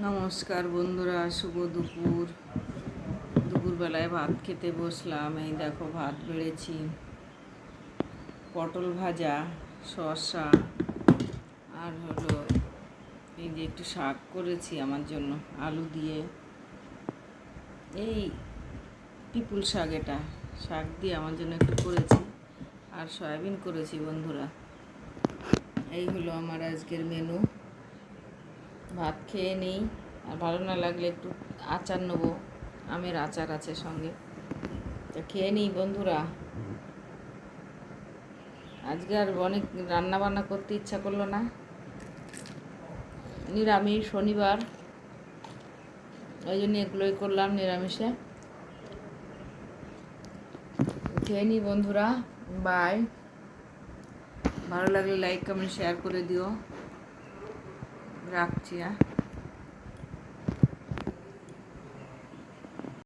নমস্কার বন্ধুরা, শুভ দুপুর। দুপুরবেলায় ভাত খেতে বসলাম। এই দেখো ভাত বেড়েছি, পটল ভাজা, শসা, আর হলো এই যে একটু শাক করেছি আমার জন্য আলু দিয়ে। এই পিপুল শাক, এটা শাক দিয়ে আমার জন্য একটু করেছি, আর সয়াবিন করেছি বন্ধুরা। এই হলো আমার আজকের মেনু। ভাত খেয়ে নিই, আর ভালো না লাগলে একটু আচার নেবো, আমের আচার আছে সঙ্গে, তা খেয়ে নিই বন্ধুরা। আজকে আর অনেক রান্না বান্না করতে ইচ্ছা করলো না, নিরামিষ শনিবার, ওই জন্য এগুলোই করলাম নিরামিষে। খেয়ে নিই বন্ধুরা, বাই। ভালো লাগলে লাইক কমেন্ট শেয়ার করে দিও। রাখছি।